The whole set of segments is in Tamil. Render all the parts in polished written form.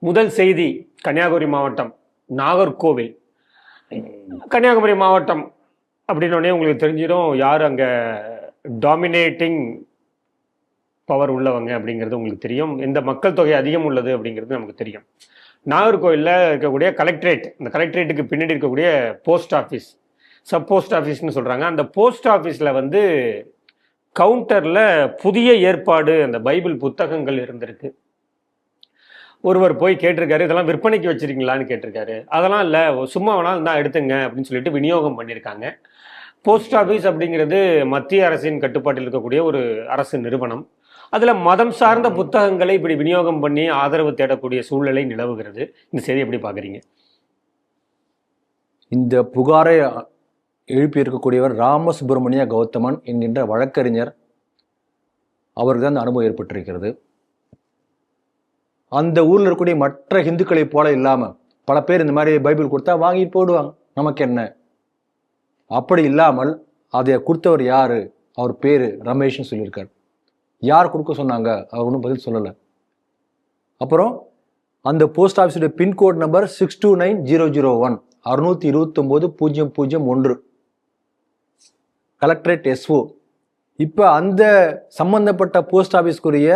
முதல் செய்தி கன்னியாகுமரி மாவட்டம் நாகர்கோவில். கன்னியாகுமரி மாவட்டம் அப்படின்னோடனே உங்களுக்கு தெரிஞ்சிடும் யார் அங்கே டாமினேட்டிங் பவர் உள்ளவங்க அப்படிங்கிறது உங்களுக்கு தெரியும். எந்த மக்கள் தொகை அதிகம் உள்ளது அப்படிங்கிறது நமக்கு தெரியும். நாகர்கோவிலில் இருக்கக்கூடிய கலெக்டரேட், இந்த கலெக்டரேட்டுக்கு பின்னாடி இருக்கக்கூடிய போஸ்ட் ஆஃபீஸ், சப் போஸ்ட் ஆஃபீஸ்னு சொல்கிறாங்க. அந்த போஸ்ட் ஆஃபீஸில் வந்து கவுண்டரில் புதிய ஏற்பாடு அந்த பைபிள் புத்தகங்கள் இருந்திருக்கு. ஒருவர் போய் கேட்டிருக்காரு, இதெல்லாம் விற்பனைக்கு வச்சிருக்கீங்களான்னு கேட்டிருக்காரு. அதெல்லாம் இல்லை, சும்மா வேணாலும் தான் எடுத்துங்க அப்படின்னு சொல்லிட்டு விநியோகம் பண்ணியிருக்காங்க. போஸ்ட் ஆஃபீஸ் அப்படிங்கிறது மத்திய அரசின் கட்டுப்பாட்டில் இருக்கக்கூடிய ஒரு அரசு நிறுவனம். அதில் மதம் சார்ந்த புத்தகங்களை இப்படி விநியோகம் பண்ணி ஆதரவு தேடக்கூடிய சூழ்நிலை நிலவுகிறது. இந்த செய்தி எப்படி பார்க்குறீங்க? இந்த புகாரை எழுப்பியிருக்கக்கூடியவர் ராமசுப்ரமணிய கௌதமன் என்கின்ற வழக்கறிஞர். அவருக்கு தான் அந்த அனுபவம் ஏற்பட்டிருக்கிறது. அந்த ஊரில் இருக்கக்கூடிய மற்ற இந்துக்களை போல இல்லாமல் பல பேர் இந்த மாதிரி பைபிள் கொடுத்தா வாங்கிட்டு போடுவாங்க, நமக்கு என்ன. அப்படி இல்லாமல் அதை கொடுத்தவர் யாரு, அவர் பேர் ரமேஷ்னு சொல்லியிருக்கார். யார் கொடுக்க சொன்னாங்க, அவர் ஒன்றும் பதில் சொல்லலை. அப்புறம் அந்த போஸ்ட் ஆஃபீஸுடைய பின்கோட் நம்பர் 629001 629-001 கலெக்டரேட் எஸ்ஓ. இப்போ அந்த சம்பந்தப்பட்ட போஸ்ட் ஆஃபீஸ்க்குரிய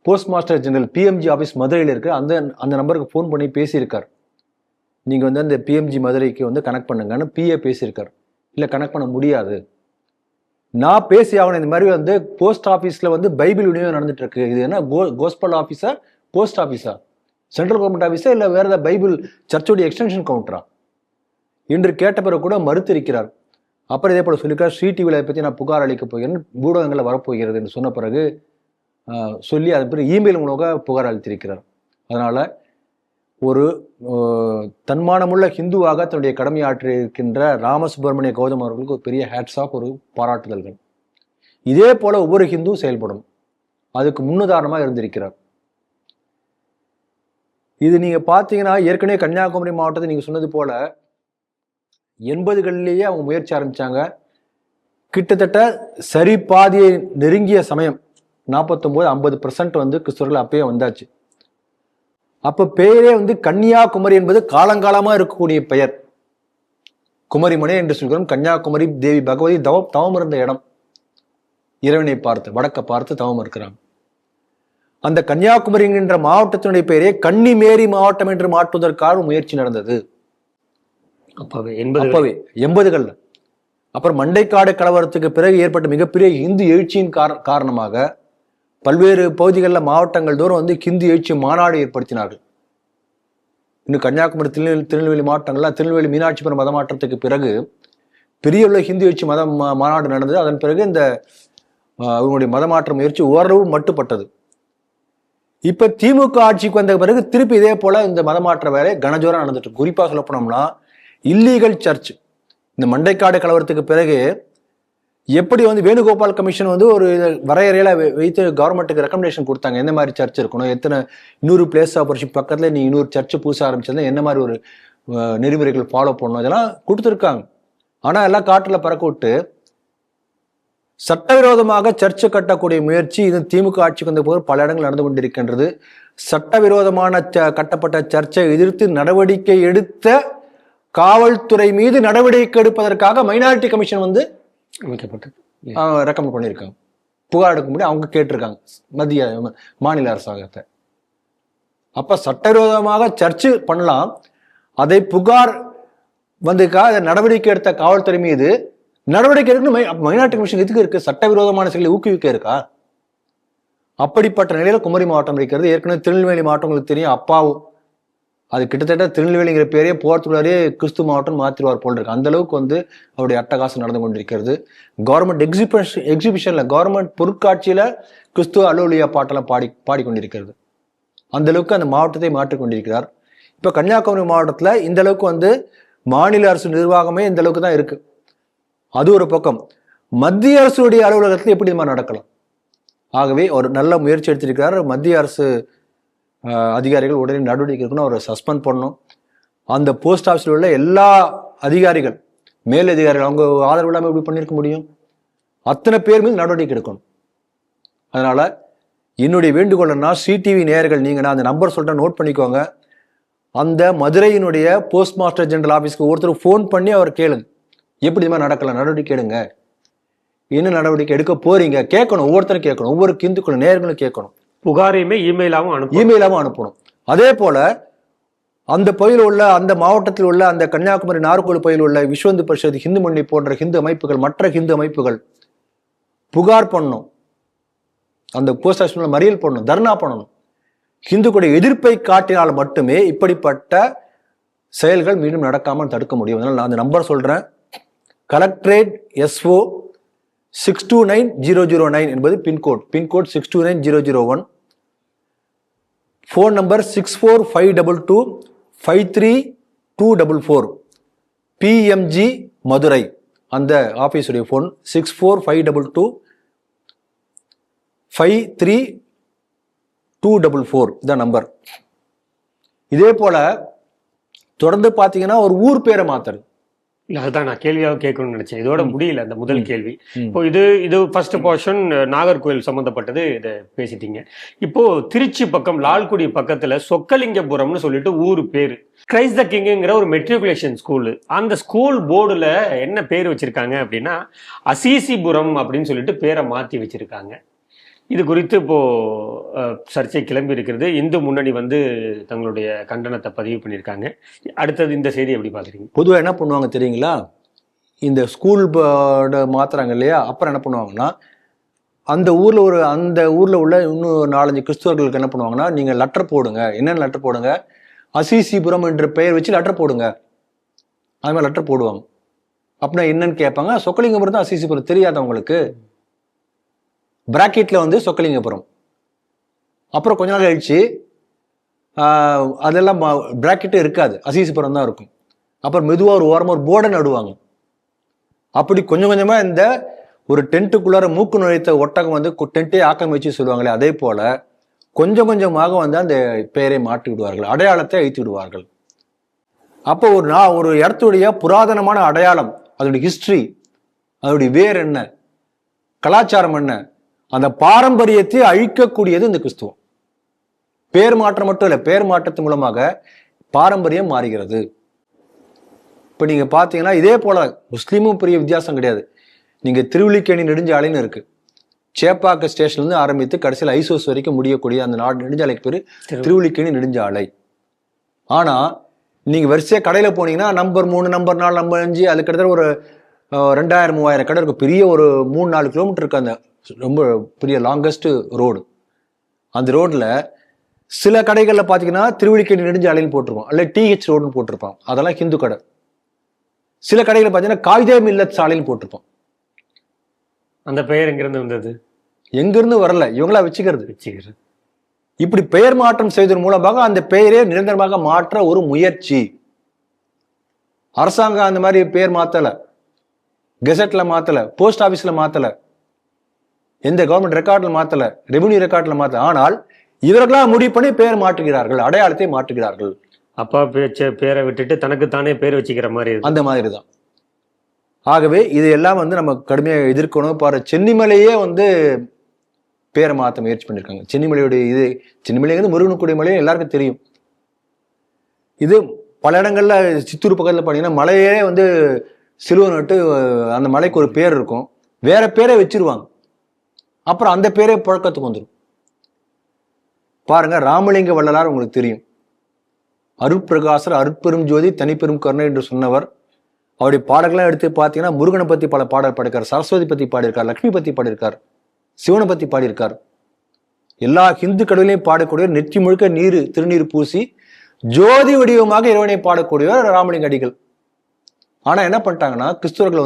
post master general PMG office மதுரையில் இருக்கு. அந்த நம்பருக்கு ஃபோன் பண்ணி பேசியிருக்கார். நீங்கள் வந்து அந்த பிஎம்ஜி மதுரைக்கு வந்து கனெக்ட் பண்ணுங்கன்னு பிஏ பேசியிருக்கார். இல்லை, கனெக்ட் பண்ண முடியாது, நான் பேசி ஆகணும். இந்த மாதிரி வந்து போஸ்ட் ஆஃபீஸில் வந்து பைபிள் விநியோகம் நடந்துட்டு இருக்கு. இது என்ன கோஸ்பல் ஆஃபீஸா, போஸ்ட் ஆஃபீஸா, சென்ட்ரல் கவர்மெண்ட் ஆஃபீஸா, இல்லை வேற ஏதாவது பைபிள் சர்ச்சோடைய எக்ஸ்டென்ஷன் கவுண்டரா என்று கேட்ட பிறகு கூட மறுத்திருக்கிறார். அப்புறம் இதே போல சொல்லியிருக்கார், ஸ்ரீ டிவியில் பற்றி நான் புகார் அளிக்க போகிறேன், ஊடகங்களில் வரப்போகிறது என்று சொன்ன பிறகு சொல்லி அதன் பிறகு இமெயில் மூலமாக புகார் அளித்திருக்கிறார். அதனால ஒரு தன்மானமுள்ள ஹிந்துவாக தன்னுடைய கடமையாற்றியிருக்கின்ற ராமசுப்ரமணிய கௌதம் அவர்களுக்கு ஒரு பெரிய ஹேட்ஸ் ஆஃப், ஒரு பாராட்டுதல்கள். இதே போல ஒவ்வொரு ஹிந்துவும் செயல்படும், அதுக்கு முன்னுதாரணமாக இருந்திருக்கிறார். இது நீங்க பார்த்தீங்கன்னா ஏற்கனவே கன்னியாகுமரி மாவட்டத்தை நீங்க சொன்னது போல 80களிலேயே அவங்க முயற்சி ஆரம்பிச்சாங்க. கிட்டத்தட்ட சரி பாதியை நெருங்கிய சமயம் 49-50% வந்து கிறிஸ்தவர்கள் அப்பயே வந்தாச்சு. அப்ப பெயரே வந்து கன்னியாகுமரி என்பது காலங்காலமா இருக்கக்கூடிய பெயர். குமரிமனை என்று சொல்கிறோம். கன்னியாகுமரி தேவி பகவதி தவம் இருந்த இடம். இறைவனை பார்த்து வடக்க பார்த்து தவம் இருக்கிறாங்க. அந்த கன்னியாகுமரி என்கின்ற மாவட்டத்தினுடைய பெயரே கன்னிமேரி மாவட்டம் என்று மாற்றுவதற்காக முயற்சி நடந்தது. அப்பவே 80களில். அப்புறம் மண்டைக்காடு கலவரத்துக்கு பிறகு ஏற்பட்ட மிகப்பெரிய இந்து எழுச்சியின் காரணமாக பல்வேறு பகுதிகளில் மாவட்டங்கள் தோறும் வந்து ஹிந்து எழுச்சி மாநாடு ஏற்படுத்தினார்கள். இன்னும் கன்னியாகுமரி, திருநெல்வேலி மாவட்டங்கள்லாம் திருநெல்வேலி மீனாட்சிபுரம் மதமாற்றத்துக்கு பிறகு பெரிய உள்ள ஹிந்து எழுச்சி மாநாடு நடந்தது. அதன் பிறகு இந்த அவங்களுடைய மதமாற்ற முயற்சி ஓரளவு மட்டுப்பட்டது. இப்ப திமுக ஆட்சிக்கு வந்த பிறகு திருப்பி இதே போல இந்த மதமாற்ற வேலை கனஜோரம் நடந்துட்டு. குறிப்பா சொல்ல போனோம்னா இல்லீகல் சர்ச். இந்த மண்டைக்காடு கலவரத்துக்கு பிறகு எப்படி வந்து வேணுகோபால் கமிஷன் வந்து ஒரு வரையறையில வைத்து கவர்மெண்ட்டுக்கு ரெக்கமெண்டேஷன் கொடுத்தாங்க, எந்த மாதிரி சர்ச் இருக்கணும், எத்தனை 100 பிளேஸ் ஆஃப் வர்ஷிப் பக்கத்துல நீ 100 சர்ச் பூச ஆரம்பிச்சதுன்னா என்ன மாதிரி ஒரு நெறிமுறைகள் ஃபாலோ பண்ணணும், இதெல்லாம் கொடுத்துருக்காங்க. ஆனா எல்லாம் காட்டுல பறக்க விட்டு சட்டவிரோதமாக சர்ச்சை கட்டக்கூடிய முயற்சி இது திமுக ஆட்சிக்கு வந்த போது பல இடங்கள் நடந்து கொண்டிருக்கின்றது. சட்டவிரோதமான கட்டப்பட்ட சர்ச்சை எதிர்த்து நடவடிக்கை எடுத்த காவல்துறை மீது நடவடிக்கை எடுப்பதற்காக மைனாரிட்டி கமிஷன் வந்து ரெக்கமெண்ட் பண்ணியிருக்காங்க. புகார் எடுக்க முடியும் அவங்க கேட்டிருக்காங்க மத்திய மாநில அரசாங்கத்தை. அப்ப சட்டவிரோதமாக சர்ச்சு பண்ணலாம், அதை புகார் வந்ததுக்காக அதை நடவடிக்கை எடுத்த காவல்துறை மீது நடவடிக்கை எடுக்கணும். மைனாரிட்டி கமிஷன் எதுக்கு இருக்கு? சட்டவிரோதமான செயலை ஊக்குவிக்க இருக்கா? அப்படிப்பட்ட நிலையில குமரி மாவட்டம் இருக்கிறது. ஏற்கனவே திருநெல்வேலி மாவட்டம் உங்களுக்கு தெரியும். அப்பாவும் அது கிட்டத்தட்ட திருநெல்வேலிங்கிற பேரே போறதுக்குள்ளாரே கிறிஸ்து மாவட்டம் மாத்திருவார் போல் இருக்கு. அந்த அளவுக்கு வந்து அவருடைய அட்டகாசம் நடந்து கொண்டிருக்கிறது. கவர்மெண்ட் எக்ஸிபிஷன்ல கவர்மெண்ட் பொருட்காட்சியில கிறிஸ்துவ அலுவலியா பாட்டெல்லாம் பாடிக்கொண்டிருக்கிறது. அந்த அளவுக்கு அந்த மாவட்டத்தை மாற்றிக் கொண்டிருக்கிறார். இப்ப கன்னியாகுமரி மாவட்டத்துல இந்த அளவுக்கு வந்து மாநில அரசு நிர்வாகமே இந்த அளவுக்கு தான் இருக்கு. அது ஒரு பக்கம். மத்திய அரசுடைய அலுவலகத்தில் எப்படி இது மாதிரி நடக்கலாம்? ஆகவே ஒரு நல்ல முயற்சி எடுத்திருக்கிறார். மத்திய அரசு அதிகாரிகள் உடனே நடவடிக்கை இருக்கணும், அவரை சஸ்பெண்ட் பண்ணணும். அந்த போஸ்ட் ஆஃபீஸில் உள்ள எல்லா அதிகாரிகள், மேல் அதிகாரிகள், அவங்க ஆதரவு இல்லாமல் எப்படி பண்ணியிருக்க முடியும்? அத்தனை பேர் மீது நடவடிக்கை எடுக்கணும். அதனால என்னுடைய வேண்டுகோள்னா சிடிவி நேயர்கள் நீங்க, நான் அந்த நம்பர் சொல்றேன், நோட் பண்ணிக்கோங்க. அந்த மதுரையினுடைய போஸ்ட் மாஸ்டர் ஜெனரல் ஆஃபீஸ்க்கு ஒருத்தர் ஃபோன் பண்ணி அவர் கேளுங்க, எப்படி இது மாதிரி நடக்கலாம், நடவடிக்கை எடுங்க, என்ன நடவடிக்கை எடுக்க போறீங்க கேட்கணும். ஒவ்வொருத்தரும் கேட்கணும், ஒவ்வொரு இந்துக்களும் நேயர்களும் கேட்கணும். புகாரையுமே இமெயிலாவும் அனுப்பணும். அதே போல அந்த பகுதியில் உள்ள, அந்த மாவட்டத்தில் உள்ள, அந்த கன்னியாகுமரி நாகர்கோவில் பகுதியில் உள்ள விஸ்வ இந்து பரிஷத், ஹிந்து மண்ணி போன்ற ஹிந்து அமைப்புகள், மற்ற ஹிந்து அமைப்புகள் புகார் பண்ணணும். அந்த போஸ்ட் ஆஃபீஸ்ல மறியல் பண்ணணும், தர்ணா பண்ணணும். ஹிந்துக்களுடைய எதிர்ப்பை காட்டினால் மட்டுமே இப்படிப்பட்ட செயல்கள் மீண்டும் நடக்காமல் தடுக்க முடியும். அதனால நான் அந்த நம்பர் சொல்றேன். கலெக்டரேட் SO 629009 என்பது pincode 629001. Phone number 6452253244. PMG Madurai, அந்த ஆபீஸுடைய ஃபோன் 6452253244. இதான் நம்பர். இதே போல தொடர்ந்து பாத்தீங்கன்னா ஒரு ஊர் பேரை மாத்துறது. இல்ல, அதுதான் நான் கேள்வியாக கேட்கணும்னு நினைச்சேன். இதோட முடியல அந்த முதல் கேள்வி. இப்போ இது ஃபர்ஸ்ட் போர்ஷன் நாகர்கோவில் சம்பந்தப்பட்டது, இதை பேசிட்டீங்க. இப்போ திருச்சி பக்கம் லால்குடி பக்கத்துல சொக்கலிங்கபுரம்னு சொல்லிட்டு ஊர் பேரு, கிரைஸ்ட் த கிங்குங்கிற ஒரு மெட்ரிகுலேஷன் ஸ்கூலு. அந்த ஸ்கூல் போர்டுல என்ன பேர் வச்சிருக்காங்க அப்படின்னா அசீசிபுரம் அப்படின்னு சொல்லிட்டு பேரை மாத்தி வச்சிருக்காங்க. இது குறித்து இப்போ சர்ச்சை கிளம்பி இருக்கிறது. இந்து முன்னணி தங்களுடைய கண்டனத்தை பதிவு பண்ணியிருக்காங்க. அடுத்தது இந்த செய்தி எப்படி பாக்குறீங்க? பொதுவாக என்ன பண்ணுவாங்க தெரியுங்களா, இந்த ஸ்கூல் மாத்துறாங்க இல்லையா, அப்புறம் என்ன பண்ணுவாங்கன்னா அந்த ஊர்ல உள்ள இன்னும் 4-5 கிறிஸ்துவர்களுக்கு என்ன பண்ணுவாங்கன்னா, நீங்க லெட்டர் போடுங்க. என்னென்ன லெட்டர் போடுங்க, அசீசிபுரம் என்ற பெயர் வச்சு லெட்டர் போடுங்க. அது மாதிரி லெட்டர் போடுவாங்க. அப்படின்னா என்னன்னு கேட்பாங்க. சொக்கலிங்கபுரம் தான் அசீசிபுரம் தெரியாத உங்களுக்கு, பிராக்கெட்ல சொக்கலிங்கபுரம். அப்புறம் கொஞ்ச நாள் கழிச்சு அதெல்லாம் பிராக்கெட்டே இருக்காது, அசீசிபுரம் தான் இருக்கும். அப்புறம் மெதுவா ஒரு ஓரமா ஒரு போர்டை நடுவாங்க. அப்படி கொஞ்சம் கொஞ்சமா இந்த ஒரு டென்ட்டுக்குள்ளார மூக்கு நுழைத்த ஒட்டகம் டென்ட்டே ஆக்கிரமிச்சு சொல்லுவாங்களே, அதே போல கொஞ்சம் கொஞ்சமாக அந்த பெயரை மாற்றி விடுவார்கள், அடையாளத்தை அழித்து விடுவார்கள். அப்போ ஒரு இடத்துடைய புராதனமான அடையாளம், அதோடைய ஹிஸ்டரி, அதோடைய வேர் என்ன, கலாச்சாரம் என்ன, அந்த பாரம்பரியத்தை அழிக்கக்கூடியது இந்த கிறிஸ்துவம். பேர் மாற்றம் மட்டும் இல்லை, பேர் மாற்றத்தின் மூலமாக பாரம்பரியம் மாறுகிறது. இப்ப நீங்க பாத்தீங்கன்னா இதே போல முஸ்லீமும் பெரிய வித்தியாசம் கிடையாது. நீங்க திருவல்லிக்கேணி நெடுஞ்சாலைன்னு இருக்கு, சேப்பாக்க ஸ்டேஷன்ல இருந்து ஆரம்பித்து கடைசியில் ஐசோஸ் வரைக்கும் முடியக்கூடிய அந்த நெடுஞ்சாலைக்கு பேரு திருவல்லிக்கேணி நெடுஞ்சாலை. ஆனா நீங்க வரிசையா கடையில போனீங்கன்னா நம்பர் 3, நம்பர் 4, நம்பர் 5, அது கிட்டத்தட்ட ஒரு 2000-3000 கடை இருக்கும். பெரிய ஒரு 3-4 கிலோமீட்டர் இருக்கு அந்த ரொம்ப பெரிய லாங்கஸ்ட் ரோடு. அந்த ரோட்ல சில கடைகள்ல பாத்தீங்கன்னா திருவல்லிக்கேணி நெடுஞ்சாலைன்னு போட்டிருப்போம், அல்ல TH ரோடுன்னு போட்டிருப்பான், அதெல்லாம் ஹிந்து கடை. சில கடைகளை பாத்தீங்கன்னா காயிதே மில்லத் சாலைன்னு போட்டிருப்போம். அந்த பெயர் எங்கிருந்து வந்தது? எங்கிருந்து வரல, இவங்களா வச்சுக்கிறது. இப்படி பெயர் மாற்றம் செய்வதன் மூலமாக அந்த பெயரே நிரந்தரமாக மாற்ற ஒரு முயற்சி. அரசாங்கம் அந்த மாதிரி பெயர் மாத்தல, கெசட்ல மாத்தல, போஸ்ட் ஆபீஸ்ல மாத்தல, எந்த கவர்மெண்ட் ரெக்கார்ட்ல மாத்தல, ரெவென்யூ ரெக்கார்ட்ல மாத்தல. ஆனால் இவர்களா முடிவு பண்ணி பெயர் மாற்றுகிறார்கள், அடையாளத்தை மாற்றுகிறார்கள். அப்பா பேரை விட்டுட்டு தனக்கு தானே பேர் வச்சுக்கிற மாதிரி, அந்த மாதிரி தான். ஆகவே இது எல்லாம் நம்ம கடுமையாக எதிர்க்கணும். பாரு, சென்னிமலையே பேரை மாற்ற முயற்சி பண்ணிருக்காங்க. சென்னிமலையுடைய சென்னிமலைங்கிறது முருகனுக்குடைய மலையே எல்லாருக்கும் தெரியும். இது பல இடங்கள்ல சித்தூர் பக்கத்துல பாத்தீங்கன்னா மலையே சிலுவை நட்டு அந்த மலைக்கு ஒரு பேர் இருக்கும், வேற பேரை வச்சிருவாங்க. அப்புறம் அந்த பேரே புழக்கத்துக்கு வந்துடும். பாருங்க, ராமலிங்க வள்ளலார் உங்களுக்கு தெரியும், அருட்பிரகாசர், அருட்பெரும் ஜோதி, தனிப்பெரும் கருணை என்று சொன்னவர். அவருடைய பாடல்கள்லாம் எடுத்து பார்த்தீங்கன்னா முருகனை பத்தி பல பாடல் பாடியிருக்கார், சரஸ்வதி பத்தி பாடியிருக்கார், லக்ஷ்மி பத்தி பாடியிருக்கார், சிவனை பத்தி பாடியிருக்கார். எல்லா ஹிந்து கடவுளையும் பாடக்கூடிய, நெற்றி முழுக்க திருநீர் பூசி ஜோதி வடிவமாக இறைவனை பாடக்கூடியவர் ராமலிங்க அடிகள். ஆனா என்ன பண்ணிட்டாங்கன்னா கிறிஸ்துவர்கள்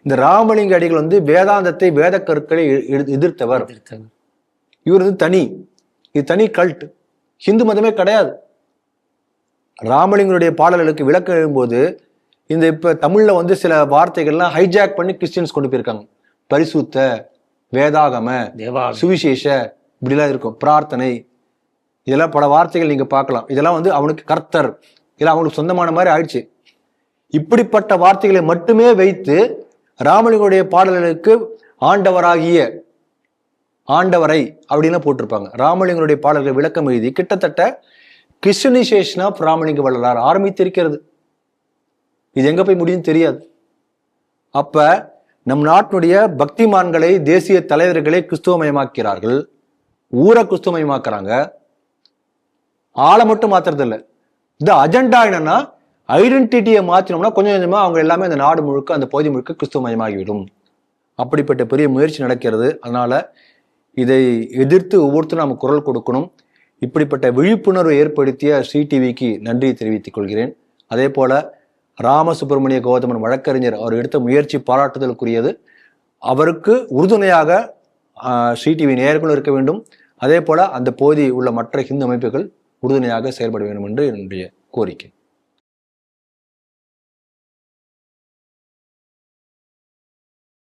இந்த ராமலிங்க அடிகள் வேதாந்தத்தை, வேத கருக்களை எதிர்த்தவர். இவர் தனி, இது தனி கல்ட், ஹிந்து மதமே கிடையாது. ராமலிங்கருடைய பாடல்களுக்கு விளக்கம் எழும்போது இப்ப தமிழ்ல சில வார்த்தைகள்லாம் ஹைஜாக் பண்ணி கிறிஸ்டியன்ஸ் கொண்டு போயிருக்காங்க. பரிசுத்த, வேதாகம, சுவிசேஷ, இப்படிலாம் இருக்கும், பிரார்த்தனை, இதெல்லாம் பல வார்த்தைகள் நீங்க பார்க்கலாம். இதெல்லாம் அவனுக்கு கர்த்தர், இதெல்லாம் அவனுக்கு சொந்தமான மாதிரி ஆயிடுச்சு. இப்படிப்பட்ட வார்த்தைகளை மட்டுமே வைத்து ராமலிங்கருடைய பாடல்களுக்கு ஆண்டவராகிய ஆண்டவரை அப்படின்னு போட்டிருப்பாங்க. ராமலிங்கனுடைய பாடல்கள் விளக்கம் எழுதி கிட்டத்தட்ட கிறிஸ்டனைசேஷன் ஆஃப் ராமலிங்க வள்ளலார் ஆரம்பித்திருக்கிறது. இது எங்க போய் முடியும் தெரியாது. அப்ப நம் நாட்டினுடைய பக்திமான்களை, தேசிய தலைவர்களை கிறிஸ்துவமயமாக்கிறார்கள், ஊரை கிறிஸ்துவமயமாக்குறாங்க. ஆளை மட்டும் மாத்துறது இல்லை. இந்த அஜெண்டா என்னன்னா, ஐடென்டிட்டியை மாற்றினோம்னா கொஞ்சம் கொஞ்சமா அவங்க எல்லாமே அந்த நாடு முழுக்க, அந்த பகுதி முழுக்க கிறிஸ்துவமயமாகிவிடும். அப்படிப்பட்ட பெரிய முயற்சி நடக்கிறது. அதனால இதை எதிர்த்து ஒவ்வொருத்தரும் நாம் குரல் கொடுக்கணும். இப்படிப்பட்ட விழிப்புணர்வை ஏற்படுத்திய ஸ்ரீ டிவிக்கு நன்றி தெரிவித்துக் கொள்கிறேன். அதே போல ராமசுப்பிரமணிய கௌதமன் வழக்கறிஞர் அவர் எடுத்த முயற்சி பாராட்டுதலுக்குரியது. அவருக்கு உறுதுணையாக ஸ்ரீ டிவி நேயர்களும் இருக்க வேண்டும். அதே போல அந்த பகுதி உள்ள மற்ற ஹிந்து அமைப்புகள் உறுதுணையாக செயல்பட வேண்டும் என்று என்னுடைய கோரிக்கை.